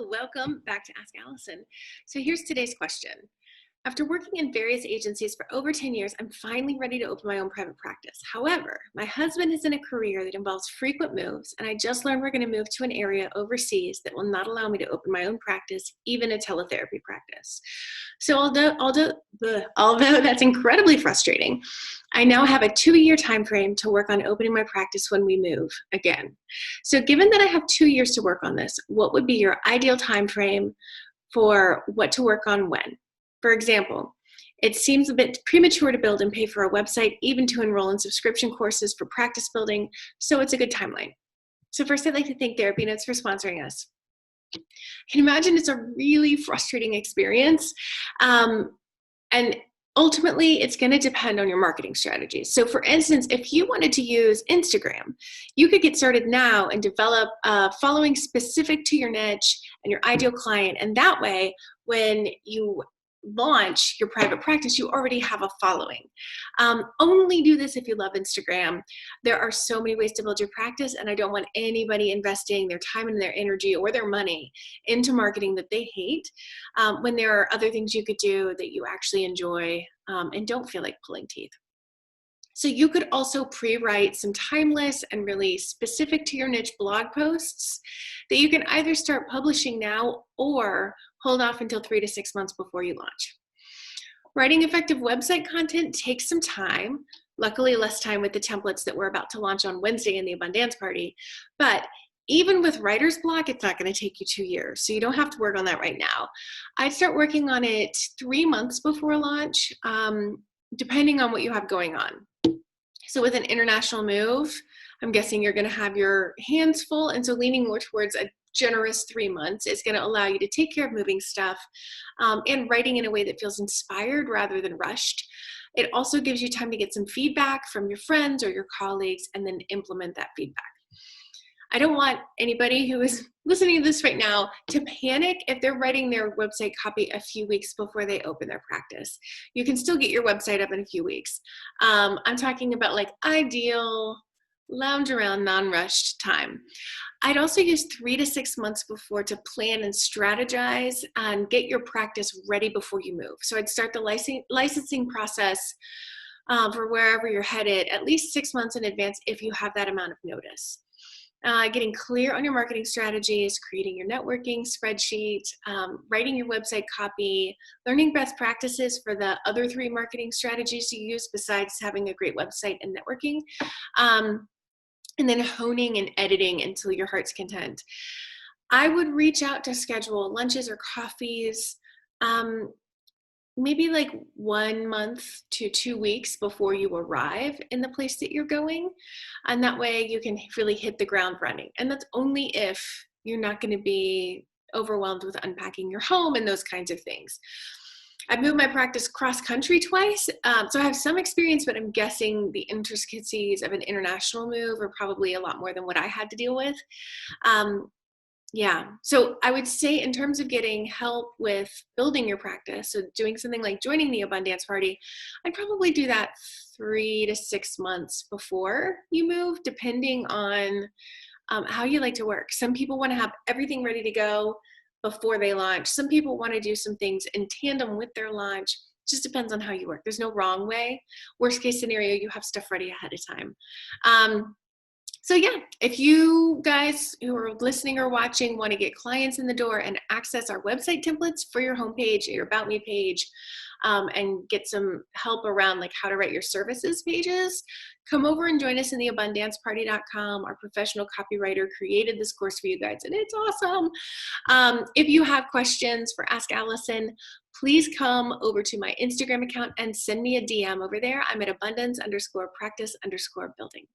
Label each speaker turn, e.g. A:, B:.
A: Welcome back to Ask Allison. So here's today's question. After working in various agencies for over 10 years, I'm finally ready to open my own private practice. However, my husband is in a career that involves frequent moves, and I just learned we're going to move to an area overseas that will not allow me to open my own practice, even a teletherapy practice. So although that's incredibly frustrating, I now have a 2-year time frame to work on opening my practice when we move again. So given that I have 2 years to work on this, what would be your ideal time frame for what to work on when? For example, it seems a bit premature to build and pay for a website, even to enroll in subscription courses for practice building, so it's a good timeline. So first, I'd like to thank Therapy Notes for sponsoring us. I can imagine it's a really frustrating experience. And ultimately, it's going to depend on your marketing strategies. So for instance, if you wanted to use Instagram, you could get started now and develop a following specific to your niche and your ideal client. And that way, when you launch your private practice, you already have a following. Only do this if you love Instagram. There are so many ways to build your practice, and I don't want anybody investing their time and their energy or their money into marketing that they hate, when there are other things you could do that you actually enjoy and don't feel like pulling teeth. So you could also pre-write some timeless and really specific to your niche blog posts that you can either start publishing now or hold off until 3 to 6 months before you launch. Writing effective website content takes some time, luckily less time with the templates that we're about to launch on Wednesday in the Abundance Party, but even with writer's block, it's not going to take you 2 years, so you don't have to work on that right now. I'd start working on it 3 months before launch, depending on what you have going on. So with an international move, I'm guessing you're going to have your hands full, and so leaning more towards a generous 3 months is going to allow you to take care of moving stuff and writing in a way that feels inspired rather than rushed. It also gives you time to get some feedback from your friends or your colleagues and then implement that feedback. I don't want anybody who is listening to this right now to panic if they're writing their website copy a few weeks before they open their practice. You can still get your website up in a few weeks. I'm talking about like ideal lounge around, non-rushed time. I'd also use 3 to 6 months before to plan and strategize and get your practice ready before you move. So I'd start the licensing process for wherever you're headed at least 6 months in advance if you have that amount of notice. Getting clear on your marketing strategies, creating your networking spreadsheet, writing your website copy, learning best practices for the other 3 marketing strategies you use besides having a great website and networking, and then honing and editing until your heart's content. I would reach out to schedule lunches or coffees, maybe like 1 month to 2 weeks before you arrive in the place that you're going. And that way you can really hit the ground running. And that's only if you're not going to be overwhelmed with unpacking your home and those kinds of things. I've moved my practice cross country twice, so I have some experience, but I'm guessing the intricacies of an international move are probably a lot more than what I had to deal with. Yeah, so I would say in terms of getting help with building your practice, so doing something like joining the Abundance Party, I'd probably do that 3 to 6 months before you move, depending on how you like to work. Some people want to have everything ready to go before they launch. Some people want to do some things in tandem with their launch. It just depends on how you work. There's no wrong way. Worst case scenario, you have stuff ready ahead of time. So yeah, if you guys who are listening or watching want to get clients in the door and access our website templates for your homepage, your About Me page, and get some help around like how to write your services pages, come over and join us in the abundanceparty.com. Our professional copywriter created this course for you guys, and it's awesome. If you have questions for Ask Allison, please come over to my Instagram account and send me a DM over there. I'm at abundance_practice_building.